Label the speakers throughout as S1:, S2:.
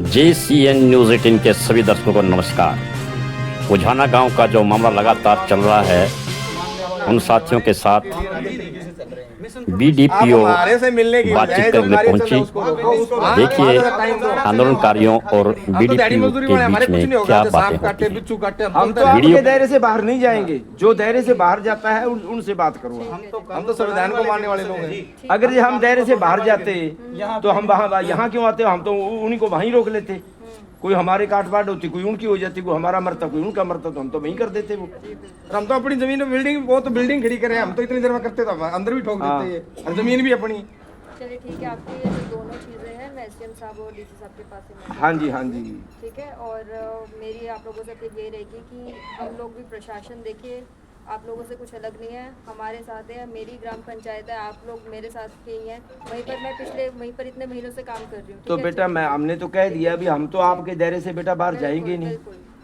S1: JCN news 18 के सभी दर्शकों को नमस्कार। उझाना गांव का जो मामला लगातार चल रहा है, उन साथियों के साथ BDPO बातचीत करने पहुंची। देखिए आंदोलनकारियों और BDPO के बीच में क्या बातें होती हैं।
S2: हम तो आपके दायरे से बाहर नहीं जाएंगे, जो दायरे से बाहर जाता है उनसे बात करो।
S3: हम तो संविधान को मानने वाले लोग हैं।
S2: अगर ये हम दायरे से बाहर जाते तो हम वहाँ यहाँ क्यों आते? हम तो उन्हीं को वहीं रोक लेते। कोई हमारे काट पाट होती, कोई उनकी हो जाती, कोई हमारा मरता, कोई उनका मरता, तो हम तो वहीं कर देते वो।
S3: हम तो अपनी जमीन में बिल्डिंग, वो तो बिल्डिंग खड़ी करे, हम तो इतनी देर में करते थे, अंदर भी ठोक देते हैं और जमीन भी अपनी।
S4: चलिए ठीक है, आपकी ये जो दोनों चीज़ें हैं, मैं SDM साहब और DC साहब के पास से
S2: हाँ जी, हाँ जी,
S4: ठीक है। और मेरी आप लोगों से अपील ये रहेगी कि हम लोग भी प्रशासन देखिए, आप लोगों से कुछ अलग नहीं है, हमारे साथ है, मेरी ग्राम पंचायत है, आप लोग मेरे साथ के ही हैं। वहीं पर इतने महीनों से काम कर रही हूँ।
S2: तो बेटा हमने तो कह दिया अभी, हम तो आपके दायरे से बेटा बाहर जाएंगे नहीं।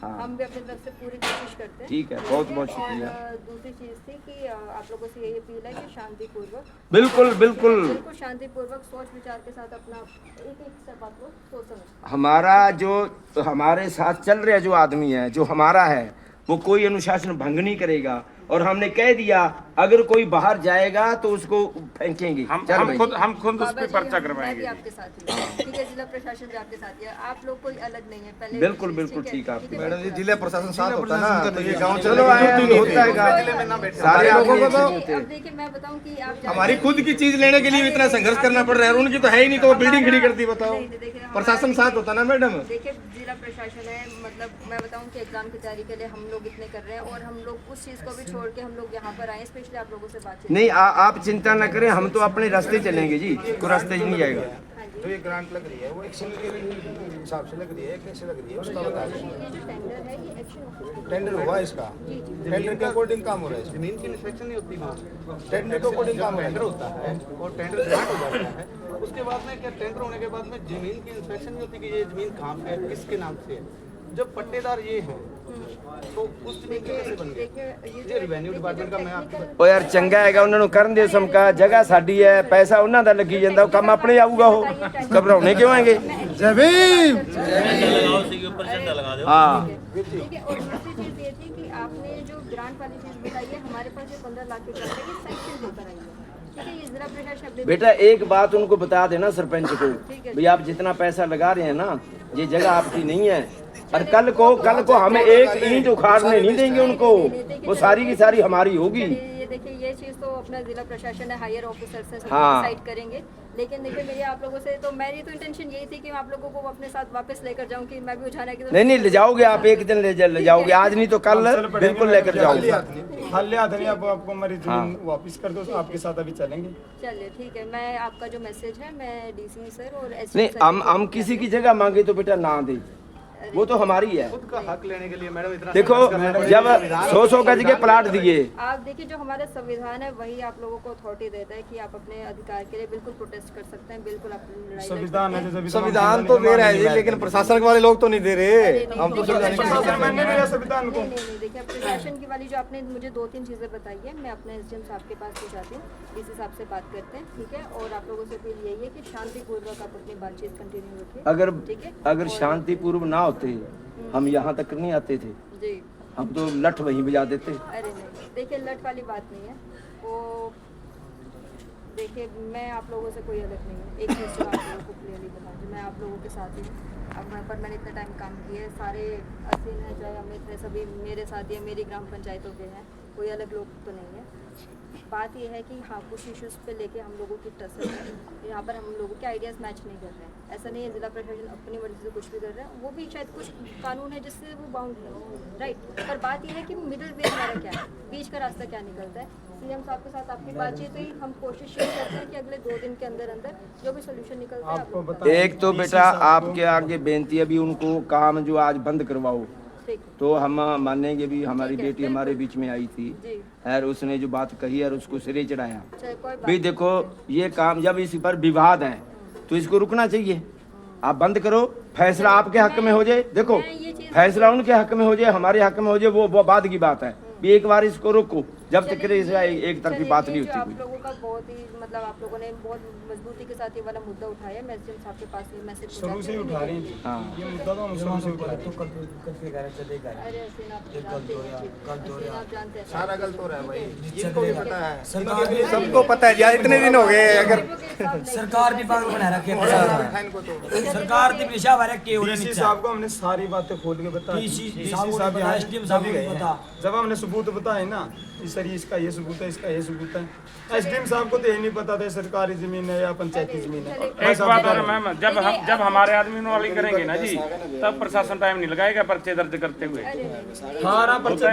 S4: हाँ। हम भी अपनी तरफ से पूरी कोशिश करते हैं।
S2: ठीक है, बहुत बहुत शुक्रिया।
S4: दूसरी चीज़ थी कि आप लोगों से यही अपील है कि शांतिपूर्वक,
S2: बिल्कुल
S4: शांतिपूर्वक सोच विचार के साथ अपना एक स्टेप आप लोग सोच समझ।
S2: हमारा जो हमारे साथ चल रहा जो आदमी है, जो हमारा है, वो कोई अनुशासन भंग नहीं करेगा। और हमने कह दिया अगर कोई बाहर जाएगा तो उसको फेंकेंगे।
S3: हम खुद उस पे पर्चा करवाएंगे।
S4: आपके साथ ही ठीक है, जिला प्रशासन भी आपके साथ ही है, आप लोग कोई अलग नहीं है। पहले
S2: बिल्कुल ठीक है आपकी
S3: मैडम जी, जिला प्रशासन साथ होता है ना, तो ये गांव
S2: चलो होता है सारे लोगों को तो।
S4: अब देखिए मैं बताऊं कि आप
S3: हमारी खुद की चीज लेने के लिए इतना संघर्ष करना पड़ रहा है, उनकी तो है ही नहीं, तो वो बिल्डिंग खड़ी करती। बताओ, प्रशासन साथ होता ना मैडम।
S4: देखिए जिला प्रशासन है, मतलब मैं बताऊं कि एग्जाम की तैयारी के लिए हम लोग इतने कर रहे हैं, और हम लोग उस चीज़ को भी छोड़ के हम लोग यहाँ पर आए स्पेशली आप लोगों से बातचीत।
S2: नहीं आप चिंता न करें, हम तो अपने रास्ते चलेंगे जी, कोई रास्ते ही नहीं जाएगा।
S3: जो ये ग्रांट लग रही है वो एक्शन के हिसाब से लग रही है, कैसे लग रही है उसका बता दें।
S4: ये जो टेंडर है ये एक्शन
S3: टेंडर हुआ इसका, टेंडर के अकॉर्डिंग काम हो रहा है। जमीन की इंस्पेक्शन नहीं होती वहाँ, टेंडर के अकॉर्डिंग काम टेंडर होता है और टेंडर ग्रांट हो जाता है। उसके बाद में क्या, टेंडर होने के बाद में जमीन की इंस्पेक्शन नहीं होती कि ये जमीन कहाँ पे है, किसके नाम से है। जब पट्टेदार ये है तो उस जमीन के कैसे बन गए? ये रेवेन्यू डिपार्टमेंट का मैं आपको
S2: ओ यार चंगा हैगा, उन्होंने ਕਰਨ ਦੇ ਸਮਕਾ ਜਗ੍ਹਾ ਸਾਡੀ ਹੈ, ਪੈਸਾ ਉਹਨਾਂ ਦਾ ਲੱਗੀ ਜਾਂਦਾ, ਉਹ ਕੰਮ ਆਪਣੇ ਆਊਗਾ, ਉਹ ਘਬਰਾਉਣੇ क्यों आएंगे?
S3: जय भीम।
S2: हाँ
S4: ठीक है। और दूसरी चीज़ ये थी कि आपने जो ग्रांट वाली चीज़ बताई है, हमारे पास ये 15 लाख के ग्रांट है, ये सैंक्शन होकर आई है। ठीक है, ये जिला प्रशासन अपने
S2: बेटा एक बात उनको बता देना सरपंच को, भाई आप जितना पैसा लगा रहे हैं ना, ये जगह आपकी नहीं है, और कल को हमें एक ईंट उखाड़ने नहीं देंगे उनको, वो सारी की सारी हमारी होगी।
S4: ये देखिए, ये चीज़ तो अपना जिला प्रशासन है, हायर ऑफिसर से
S2: हाँ।
S4: डिसाइड करेंगे। लेकिन देखिए मेरी आप लोगों से तो मेरी तो इंटेंशन यही थी कि मैं आप लोगों को अपने साथ वापस लेकर जाऊं, कि मैं भी उठाने की
S2: नहीं ले जाओगे आप, एक दिन ले जाओगे, आज नहीं तो कल बिल्कुल लेकर जाओगे।
S3: आपको हमारी जमीन वापस कर दो, आपके साथ अभी चलेंगे।
S4: चलिए ठीक है, मैं आपका जो मैसेज है मैं DC सर और SDM
S2: नहीं
S4: सर
S2: हम किसी की जगह मांगे तो बेटा ना दे, वो तो हमारी है।
S3: खुद का हक लेने के लिए मैडम इतना
S2: देखो जब 100 गज के प्लाट दिए,
S4: आप देखिए जो हमारा संविधान है वही आप लोगों को अथॉरिटी देता है कि आप अपने अधिकार के लिए बिल्कुल प्रोटेस्ट कर सकते हैं, बिल्कुल अपनी लड़ाई लड़ सकते हैं।
S3: संविधान तो दे रहा है जी, लेकिन प्रशासन वाले लोग तो नहीं दे रहे। हम तो
S4: नहीं, देखिए प्रशासन की वाली जो आपने मुझे 2-3 चीज़ें बताई है, मैं अपने SDM साहब के पास भी जाती हूँ, DC साहब से बात करते हैं, ठीक है। और आप लोगों से अपील यही है कि शांतिपूर्वक आप अपनी बातचीत कंटिन्यू रखिए, ठीक है।
S2: अगर शांतिपूर्व ना होते हम यहाँ तक नहीं आते थे
S4: जी,
S2: हम तो लठ वहीं बजा देते।
S4: अरे नहीं, देखिए लट वाली बात नहीं है वो। देखिए मैं आप लोगों से कोई अलग नहीं है, एक चीज़ जो आप लोगों को क्लियरली बता दूँ, मैं आप लोगों के साथ ही हूँ। अब वहाँ पर मैंने इतना टाइम काम किया है, सारे असीन हैं चाहे अमित है, सभी मेरे साथ ही है, मेरी ग्राम पंचायतों के हैं, कोई अलग लोग तो नहीं है। बात यह है कि हाँ कुछ इश्यूज़ पे लेके हम लोगों की टसल है, यहाँ पर हम लोगों के आइडियाज़ मैच नहीं कर रहे हैं। ऐसा नहीं है जिला प्रशासन अपनी मर्जी से कुछ भी कर रहा है, वो भी शायद कुछ कानून है जिससे वो बाउंड है, राइट। पर बात यह है कि मिडिल वे हमारा क्या है, बीच का रास्ता क्या निकलता है। CM साहब के साथ आपकी बातचीत हुई, हम कोशिश ये करते हैं कि अगले 2 दिन के अंदर जो भी सोल्यूशन निकलता है आपको बता।
S2: एक तो बेटा आपके आगे बेनती है, अभी उनको काम जो आज बंद करवाओ, तो हम मानेंगे भी, हमारी बेटी हमारे बीच में आई थी और उसने जो बात कही है उसको सिरे चढ़ाया। भाई देखो ये काम जब इस पर विवाद है तो इसको रुकना चाहिए, आप बंद करो, फैसला आपके हक में हो जाए। देखो फैसला उनके हक में हो जाए, हमारे हक में हो जाए, वो बाद की बात है। भी एक बार इसको रोको, जब तक एक तरफी बात नहीं होती
S4: आप
S2: कोई।
S4: लोगों का बहुत ही मतलब आप लोगों ने बहुत मजबूती के साथ ये वाला मुद्दा उठाया। मैं एसडीएम साहब के पास ये मैसेज
S5: शुरू से ही उठा रही थी
S2: हाँ
S5: ये मुद्दा तो हम शुरू से उठा रहे हैं।
S4: अरे हसीन आप जानते हैं, हसीन आप जानते हैं
S3: सारा गलत हो रहा है भाई, इनको भी पता है,
S6: सबको पता है यार, इतने दिन हो गए। अगर
S7: सरकार ने पागल बना रखे हैं,
S3: इनको तो
S7: सरकार ने पेशा वाले के हो
S5: डीसी साहब को हमने सारी बातें खोल के बताई।
S7: डीसी साहब
S5: यहाँ
S7: एसडीएम साहब
S5: सभी
S7: को
S5: गए हैं।
S7: पता।
S5: जब हमने सबूत बताए ना कि सर ये इसका ये सबूत है, इसका ये सबूत है, एसडीएम साहब को तो यही नहीं पता था सरकारी जमीन है या पंचायती जमीन है।
S8: एक बात और मैम, जब हमारे आदमी वाली करेंगे ना जी, तब प्रशासन टाइम नहीं लगाएगा पर्चे दर्ज करते हुए।
S5: हाँ पर्चा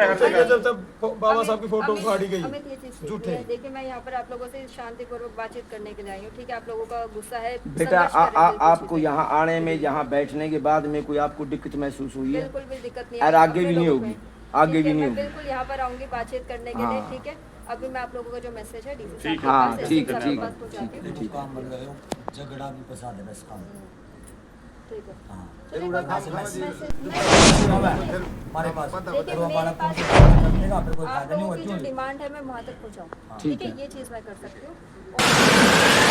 S5: जब तब बाबा साहब की फोटो फाड़ी गई
S4: अमित, ये चीज़
S5: झूठे।
S4: देखिए मैं यहाँ पर आप लोगों से शांतिपूर्वक बातचीत करने के लिए आई हूँ, ठीक है। आप लोगों का गुस्सा है,
S2: बेटा
S4: संघर्ष कर रहे हैं, बिल्कुल
S2: आपको यहाँ आने में, यहाँ बैठने के बाद में कोई आपको दिक्कत महसूस हुई है?
S4: बिल्कुल भी दिक्कत नहीं
S2: और
S4: है,
S2: आगे भी नहीं होगी, आगे भी नहीं
S4: मैं
S2: होगी।
S4: बिल्कुल यहाँ पर आऊंगी बातचीत करने के लिए, ठीक है। अभी मैं आप लोगों का जो मैसेज है डीसी साहब के
S2: हाँ,
S4: पास,
S2: ठीक है,
S4: एसडीएम
S2: ठीक
S4: साहब
S2: है।
S4: के पास पहुंचाती हूँ।
S7: काम बन गए झगड़ा भी फंसा दे बस काम।
S4: ठीक है।
S7: हाँ
S4: चलिए, कोई बात नहीं, मैसेज
S7: हमारे पास
S4: देखिए,
S7: तो हमारा
S4: मेरे पास
S7: करने का फिर कोई
S4: आप
S7: फायदा नहीं
S4: लोगों की
S7: होगा।
S4: जो डिमांड है मैं वहाँ तक पहुँचाऊँ,
S2: ठीक
S4: ठीक है।
S2: है।
S4: ये चीज़ मैं कर सकती हूँ। और